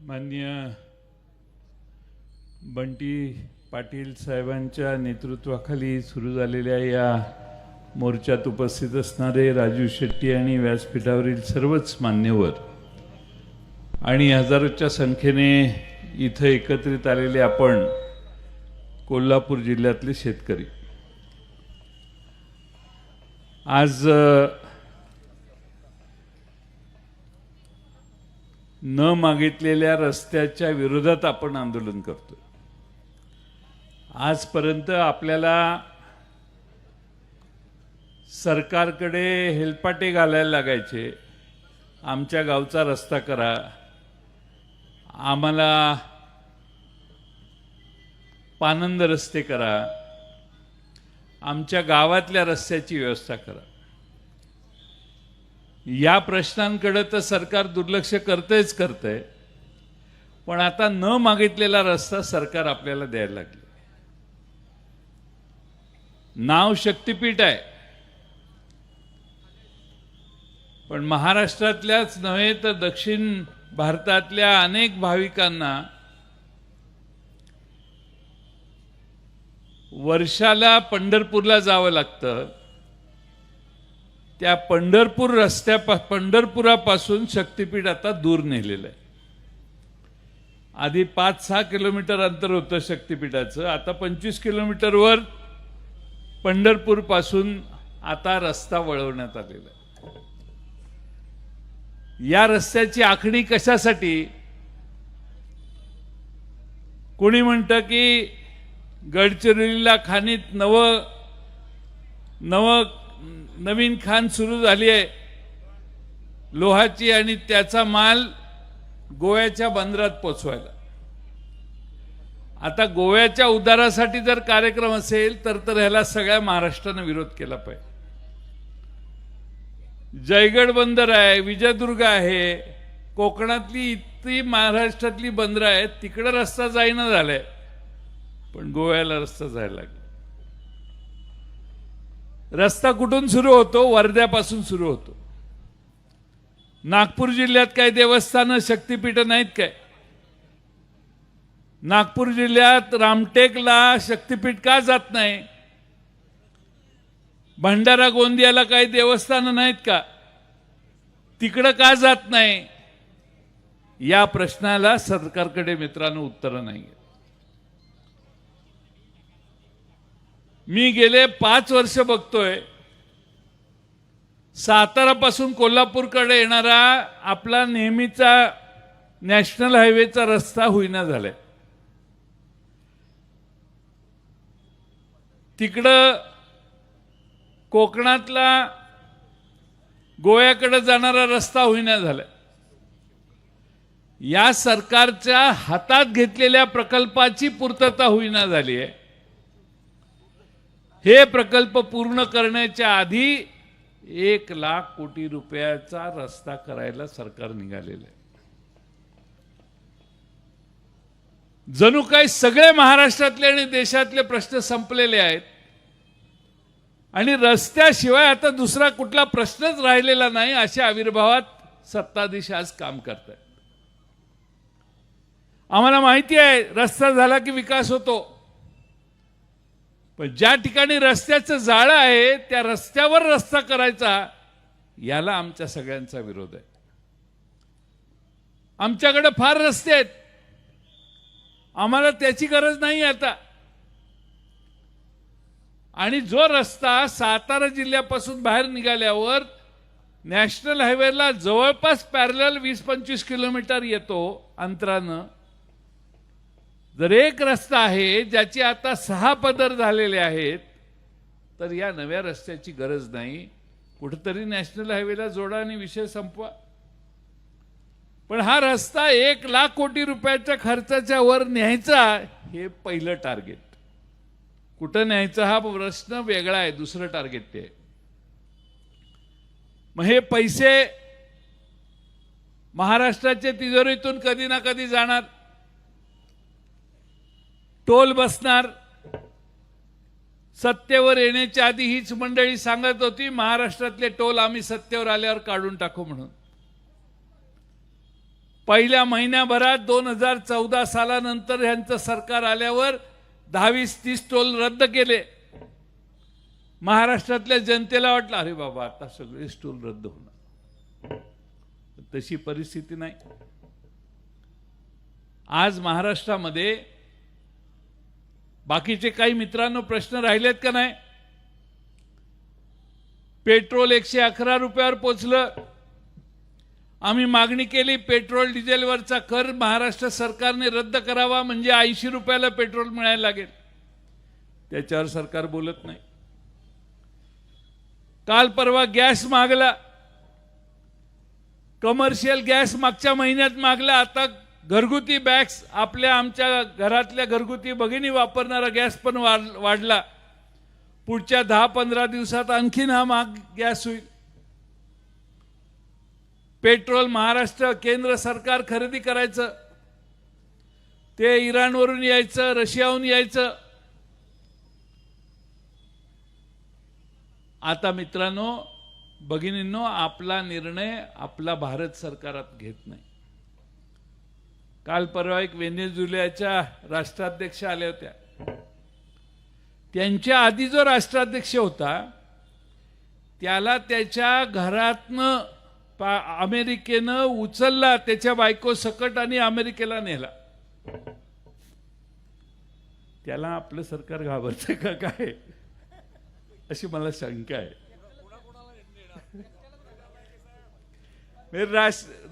माननीय बंटी पाटील साहेबांच्या नेतृत्वाखाली सुरू झालेल्या या मोर्चात उपस्थित असणारे राजू शेट्टी आणि व्यासपीठावरील सर्वच मान्यवर आणि हजारोच्या संख्येने इथं एकत्रित आलेले आपण कोल्हापूर जिल्ह्यातले शेतकरी, आज न मागितलेल्या रस्त्याच्या विरोधात आपण आंदोलन करतो। आजपर्यंत आपल्याला सरकारकडे हेलपाटे घालायला लागायचे, आमच्या गावचा रस्ता करा, आम्हाला पानंद रस्ते करा, आमच्या गावातल्या रस्त्याची व्यवस्था करा। या प्रश्नांकडे तर सरकार दुर्लक्ष करतंय, पण आता न मागितलेला रस्ता सरकार आपल्याला द्यायला लागले। नाव शक्तीपीठ आहे, पण महाराष्ट्रातल्याच नव्हे तर दक्षिण भारतातल्या अनेक भाविकांना वर्षाला पंढरपूरला जावं लागतं। त्या पंढरपुरापासून शक्तीपीठ आता दूर नेलेलं आहे। आधी 5-6 किलोमीटर अंतर होतं शक्तीपीठाचं, आता 25 किलोमीटरवर पंढरपूर पासून आता रस्ता वळवण्यात आलेला आहे। या रस्त्याची आखणी कशासाठी? कोणी म्हणतं की गडचिरोलीला खाणीत नवीन खाण सुरू झाली आहे लोहाची, आणि त्याचा माल गोव्याच्या बंदरात पोचवायला। आता गोव्याच्या उद्धारासाठी जर कार्यक्रम असेल तर ह्याला सगळ्या महाराष्ट्राने विरोध केला पाहिजे। जयगड बंदर आहे, विजयदुर्ग आहे, कोकणातली इतकी महाराष्ट्रातली बंदरं आहेत, तिकडे रस्ता जाईना झालाय, पण गोव्याला रस्ता जायला लागला। रस्ता कुठून सुरू होतो? वर्ध्यापासून सुरू होतो। नागपूर जिल्ह्यात काही देवस्थानं शक्तीपीठ नाहीत काय? नागपूर जिल्ह्यात रामटेकला शक्तीपीठ का जात नाही? भंडारा गोंदियाला काही देवस्थानं नाहीत का? तिकडं का जात नाही? या प्रश्नाला सरकारकडे मित्रांनो उत्तर नाही। मी गेले 5 वर्ष बघतोय, सातारापासून कोल्हापूरकडे येणारा आपला नेहमीचा नॅशनल हायवेचा रस्ता होईना झालाय। तिकडं कोकणातला गोव्याकडे जाणारा रस्ता होईना झालाय। या सरकारच्या हातात घेतलेल्या प्रकल्पाची पूर्तता होईना झाली आहे। हे प्रकल्प पूर्ण करण्याच्या आधी 1 लाख कोटी रुपयाचा रस्ता करायला सरकार निघालेलं आहे। जणू काही सगळे महाराष्ट्रातले आणि देशातले प्रश्न संपलेले आहेत आणि रस्त्याशिवाय आता दुसरा कुठला प्रश्नच राहिलेला नाही, अशा आविर्भावात सत्ताधीश आज काम करतात। आम्हाला माहिती आहे रस्ता झाला की विकास होतो, पण ज्या ठिकाणी रस्त्याचं जाळं आहे त्या रस्त्यावर रस्ता करायचा, याला आमच्या सगळ्यांचा विरोध आहे। आमच्याकडे फार रस्ते आहेत, आम्हाला त्याची गरज नाही आता। आणि जो रस्ता सातारा जिल्ह्यापासून बाहेर निघाल्यावर नॅशनल हायवेला जवळपास पॅरलल 20-25 किलोमीटर येतो अंतरानं, जर एक रस्ता आहे ज्याचे आता 6 पदर झालेले आहेत, तर या नव्या रस्त्याची गरज नाही। कुठेतरी नॅशनल हायवेला जोडा आणि विषय संपवा। पण हा रस्ता 1 लाख कोटी रुपयाच्या खर्चाच्या वर न्यायचा, हे पहिलं टार्गेट। कुठं न्यायचा हा प्रश्न वेगळा आहे, दुसरं टार्गेट ते। मग हे पैसे महाराष्ट्राच्या तिजोरीतून कधी ना कधी जाणार, टोल बसणार। सत्तेवर येण्याच्या आधी हीच मंडळी सांगत होती महाराष्ट्रातले टोल आम्ही सत्तेवर आल्यावर काढून टाकू म्हणून। पहिल्या महिन्याभरात 2014 सालानंतर ह्यांचं सरकार आल्यावर 10-20-30 टोल रद्द केले. महाराष्ट्रातल्या जनतेला वाटलं अरे बाबा आता सगळेच टोल रद्द होणार. तशी परिस्थिती नाही. आज महाराष्ट्रामध्ये बाकीचे काही मित्रांनो प्रश्न राहिलेत का नाही? पेट्रोल 111 रुपयावर पोचलं. आम्ही मागणी केली पेट्रोल डिझेलवरचा कर महाराष्ट्र सरकारने रद्द करावा, म्हणजे 80 रुपयाला पेट्रोल मिळायला लागेल. त्याच्यावर सरकार बोलत नाही. काल परवा गॅस मागला, कमर्शियल गॅस मागच्या महिन्यात मागला. आता घरगुती बॅग्स आपल्या आमच्या घरातल्या घरगुती भगिनी वापरणारा गॅस पण वाढला. पुढच्या 10-15 दिवसात आणखीन हा महाग गॅस होईल. पेट्रोल महाराष्ट्र केंद्र सरकार खरेदी करायचं, ते इराणवरून यायचं, रशियाहून यायचं. आता मित्रांनो भगिनींनो, आपला निर्णय आपला भारत सरकारात घेत नाही. काल परवा एक व्हेनेझुएलाच्या राष्ट्राध्यक्ष आल्या होत्या. त्यांच्या आधी जो राष्ट्राध्यक्ष होता त्याला त्याच्या घरातनं अमेरिकेनं उचलला, त्याच्या बायको सकट, आणि अमेरिकेला नेला. त्याला आपलं सरकार घाबरतं का काय अशी मला शंका आहे.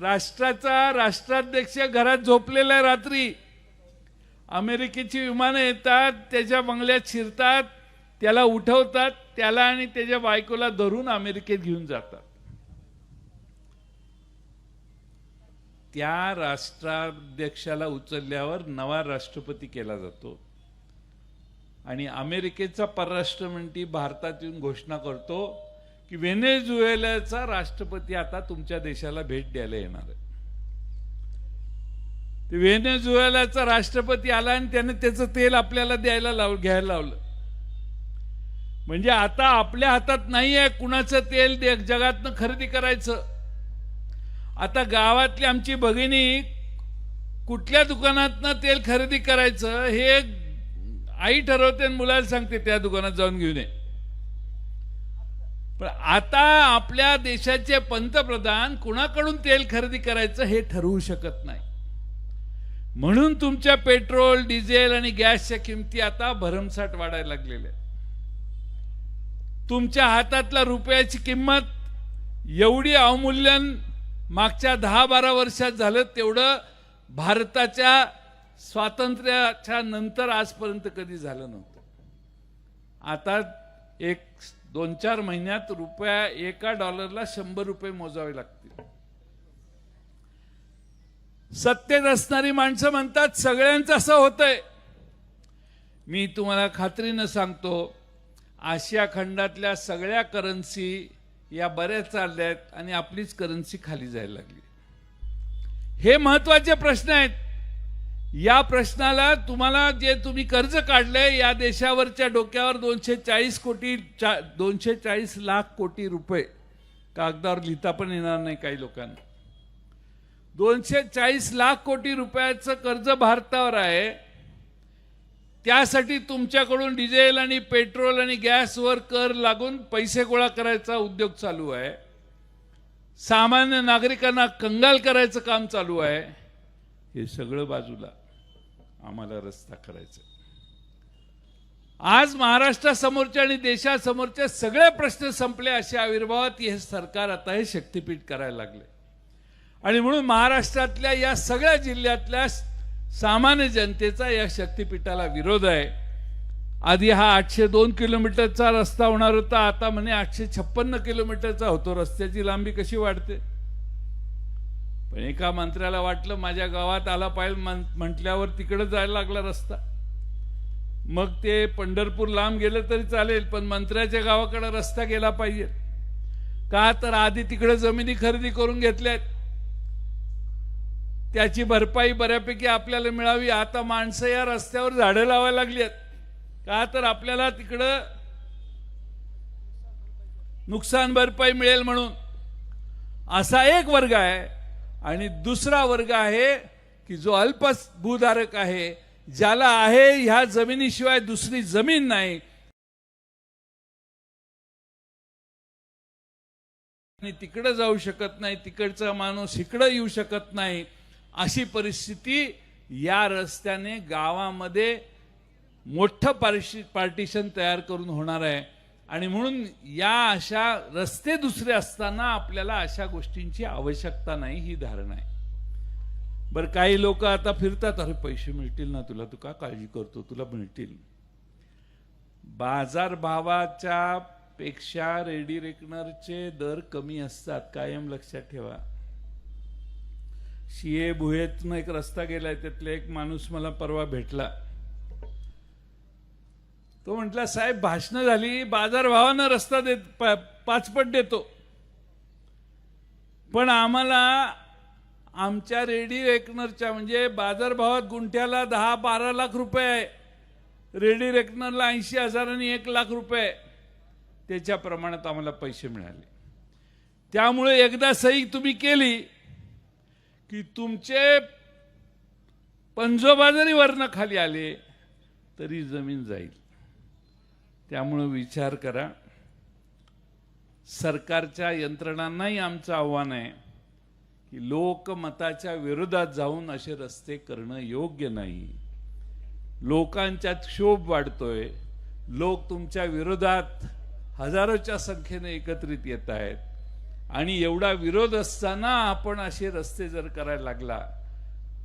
राष्ट्राचा राष्ट्राध्यक्ष घरात झोपलेला आहे. रात्री अमेरिकेची विमानं येतात, त्याच्या बंगल्यात शिरतात, त्याला उठवतात, त्याला आणि त्याच्या बायकोला धरून अमेरिकेत घेऊन जातात. त्या राष्ट्राध्यक्षाला उचलल्यावर नवा राष्ट्रपती केला जातो आणि अमेरिकेचा परराष्ट्र मंत्री भारतात येऊन घोषणा करतो की व्हेनेझुएलाचा राष्ट्रपती आता तुमच्या देशाला भेट द्यायला येणार आहे. व्हेनेझुएलाचा राष्ट्रपती आला आणि त्याने त्याचं तेल आपल्याला घ्यायला लावलं. म्हणजे आता आपल्या हातात नाही आहे कुणाचं तेल जगातनं खरेदी करायचं. आता गावातली आमची भगिनी कुठल्या दुकानातनं तेल खरेदी करायचं हे आई ठरवते आणि मुलाला सांगते त्या दुकानात जाऊन घेऊन ये. पण आता आपल्या देशाचे पंतप्रधान कुणाकडून तेल खरेदी करायचं हे ठरवू शकत नाही. म्हणून तुमच्या पेट्रोल, डिझेल आणि गॅसच्या किमती आता भरमसाठ वाढायला लागलेल्या. तुमच्या हातातल्या रुपयाची किंमत एवढी अवमूल्यन मागच्या 10-12 वर्षात झालं तेवढं भारताच्या स्वातंत्र्याच्या नंतर आजपर्यंत कधी झालं नव्हतं. आता 1-2-4 महिन्यात एका डॉलरला 100 रुपये मोजावे लागतील. सत्तेत असणारी माणसं म्हणतात सगळ्यांचं असं होतंय. मी तुम्हाला खात्रीनं सांगतो, आशिया खंडातल्या सगळ्या करन्सी या बऱ्याच चालल्या आहेत आणि आपलीच करन्सी खाली जायला लागली. हे महत्वाचे प्रश्न आहेत. या प्रश्नाला तुम्हाला जे तुम्ही कर्ज काढले या देशावरच्या डोक्यावर 240 लाख कोटी रुपये कागदावर लिहिता पण येणार नाही काही लोकांना. 240 लाख कोटी रुपयाचं कर्ज भारतावर आहे. त्यासाठी तुमच्याकडून डिझेल आणि पेट्रोल आणि गॅसवर कर लागून पैसे गोळा करायचा उद्योग चालू आहे. सामान्य नागरिकांना कंगाल करायचं काम चालू आहे. हे सगळं बाजूला आम्हाला रस्ता करायचा. आज महाराष्ट्रासमोरच्या आणि देशासमोरच्या सगळे प्रश्न संपले अशा आविर्भावात हे सरकार आता हे शक्तीपीठ करायला लागले. आणि म्हणून महाराष्ट्रातल्या या सगळ्या जिल्ह्यातल्या सामान्य जनतेचा या शक्तीपीठाला विरोध आहे. आधी हा 802 किलोमीटरचा रस्ता होणार होता, आता म्हणे 856 किलोमीटरचा होतो. रस्त्याची लांबी कशी वाढते. पण एका मंत्र्याला वाटलं माझ्या गावात आला पाहिजे म्हटल्यावर तिकडे जायला लागला रस्ता. मग ते पंढरपूर लांब गेलं तरी चालेल, पण मंत्र्याच्या गावाकडे रस्ता गेला पाहिजे. का तर आधी तिकडे जमिनी खरेदी करून घेतल्यात, त्याची भरपाई बऱ्यापैकी आपल्याला मिळावी. आता माणसं या रस्त्यावर झाडं लावायला लागली आहेत. का तर आपल्याला तिकडं नुकसान भरपाई मिळेल म्हणून. असा एक वर्ग आहे आणि दुसरा वर्ग आहे की जो अल्प भूधारक आहे, ज्याला आहे ह्या जमिनीशिवाय दुसरी जमीन नाही आणि तिकडे जाऊ शकत नाही, तिकडचा माणूस इकडे येऊ शकत नाही, अशी परिस्थिती या रस्त्याने गावामध्ये मोठं पार्टिशन तयार करून होणार आहे. आणि म्हणून या अशा रस्ते दुसरे असताना आपल्याला अशा गोष्टींची आवश्यकता नाही, ही धारणा आहे. बरं, काही लोक आता फिरतात, अरे पैसे मिळतील ना तुला, तू का काळजी करतो, तुला मिळतील. बाजार भावाच्या पेक्षा रेडी रेकनरचे दर कमी असतात, कायम लक्षात ठेवा. शिये भुयेतनं एक रस्ता गेलाय, त्यातला एक माणूस मला परवा भेटला. तो म्हटला, साहेब भाषणं झाली, बाजार भावानं रस्ता देत 5 पट देतो, पण आम्हाला आमच्या रेडी रेकनरच्या म्हणजे बाजार भावात गुंठ्याला 10-12 लाख रुपये आहे, रेडी रेकनरला 80,000 आणि 1 लाख रुपये, त्याच्या प्रमाणात आम्हाला पैसे मिळाले. त्यामुळे एकदा सही तुम्ही केली की तुमचे पंजोबा जरी वरनं खाली आले तरी जमीन जाईल. त्यामुळे विचार करा. सरकारच्या यंत्रणांनाही आमचं आव्हान आहे की लोकमताच्या विरोधात जाऊन असे रस्ते करणं योग्य नाही. लोकांच्यात क्षोभ वाढतोय, लोक तुमच्या विरोधात हजारोच्या संख्येने एकत्रित येत आहेत आणि एवढा विरोध असताना आपण असे रस्ते जर करायला लागला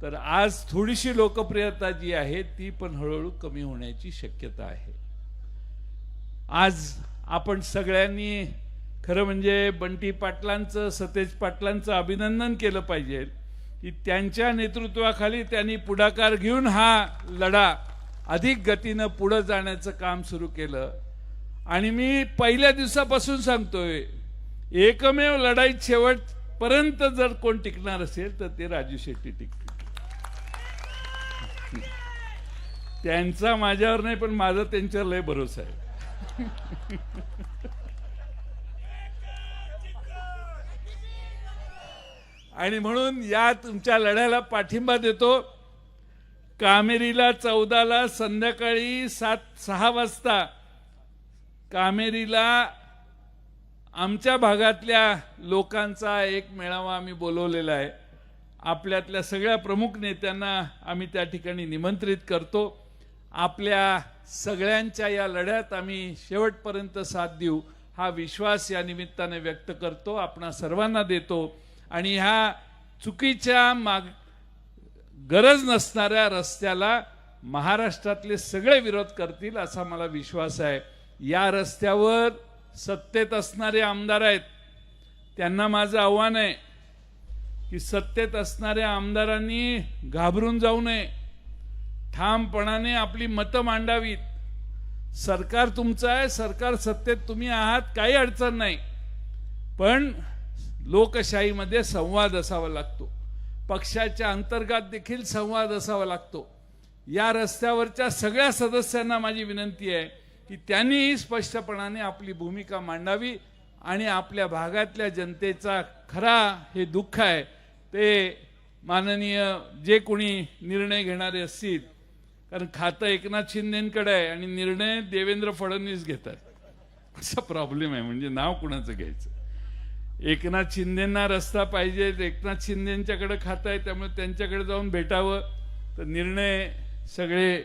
तर आज थोडीशी लोकप्रियता जी आहे ती पण हळूहळू कमी होण्याची शक्यता आहे. आज आपण सगळ्यांनी खरं म्हणजे बंटी पाटलांचं, सतेज पाटलांचं अभिनंदन केलं पाहिजे की त्यांच्या नेतृत्वाखाली त्यांनी पुढाकार घेऊन हा लढा अधिक गतीनं पुढे जाण्याचं काम सुरू केलं. आणि मी पहिल्या दिवसापासून सांगतोय, एकमेव लढाईत शेवटपर्यंत जर कोण टिकणार असेल तर ते राजू शेट्टी टिकतील. त्यांचा माझ्यावर नाही, पण माझा त्यांच्यावर लय भरोसा आहे. आणि म्हणून या तुमच्या लढ्याला पाठिंबा देतो. कामेरीला 14ला संध्याकाळी 6 वाजता कामेरीला आमच्या भागातल्या लोकांचा एक मेळावा आम्ही बोलवलेला आहे. आपल्यातल्या सगळ्या प्रमुख नेत्यांना आम्ही त्या ठिकाणी निमंत्रित करतो. आपल्या सगळ्यांच्या या लढ्यात आम्ही शेवटपर्यंत साथ देऊ हा विश्वास या निमित्ताने व्यक्त करतो, आपणा सर्वांना देतो. आणि ह्या चुकीच्या गरज नसणाऱ्या रस्त्याला महाराष्ट्रातले सगळे विरोध करतील असा मला विश्वास आहे. या रस्त्यावर सत्तेत असणारे आमदार आहेत, त्यांना माझं आव्हान आहे की सत्तेत असणाऱ्या आमदारांनी घाबरून जाऊ नये, ठामपणाने आपली मतं मांडावीत. सरकार तुमचं आहे, सरकार सत्तेत तुम्ही आहात, काही अडचण नाही, पण लोकशाहीमध्ये संवाद असावा लागतो, पक्षाच्या अंतर्गत देखील संवाद असावा लागतो. या रस्त्यावरच्या सगळ्या सदस्यांना माझी विनंती आहे की त्यांनीही स्पष्टपणाने आपली भूमिका मांडावी आणि आपल्या भागातल्या जनतेचा खरा हे दुःख आहे ते माननीय जे कोणी निर्णय घेणारे असतील, कारण खातं एकनाथ शिंदेकडे आहे आणि निर्णय देवेंद्र फडणवीस घेतात, असा प्रॉब्लेम आहे. म्हणजे नाव कुणाचं घ्यायचं? एकनाथ शिंदेंना रस्ता पाहिजे, एकनाथ शिंदेंच्याकडे खातं आहे, त्यामुळे त्यांच्याकडे जाऊन भेटावं, तर निर्णय सगळे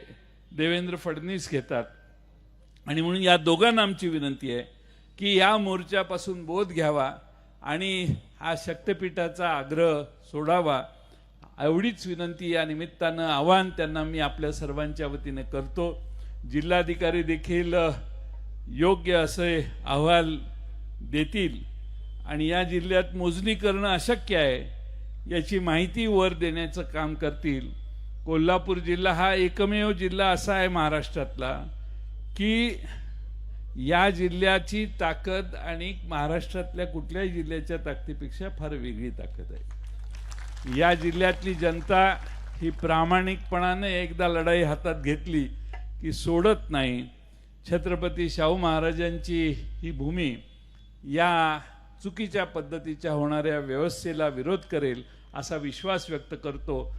देवेंद्र फडणवीस घेतात. आणि म्हणून या दोघांना आमची विनंती आहे की या मोर्चापासून बोध घ्यावा आणि हा शक्तिपीठाचा आग्रह सोडावा, एवढीच विनंती या निमित्तानं आव्हान त्यांना मी आपल्या सर्वांच्या वतीने करतो. जिल्हाधिकारी देखील योग्य असे अहवाल देतील आणि या जिल्ह्यात मोजणी करणं अशक्य आहे याची माहिती वर देण्याचं काम करतील. कोल्हापूर जिल्हा हा एकमेव जिल्हा असा आहे महाराष्ट्रातला की या जिल्ह्याची ताकद आणि महाराष्ट्रातल्या कुठल्याही जिल्ह्याच्या ताकदीपेक्षा फार वेगळी ताकद आहे. या जिल्ह्यातली जनता ही प्रामाणिकपणाने एकदा लढाई हातात घेतली की सोडत नाही. छत्रपती शाहू महाराजांची ही भूमी या चुकीच्या पद्धतीच्या होणाऱ्या व्यवस्थेला विरोध करेल असा विश्वास व्यक्त करतो.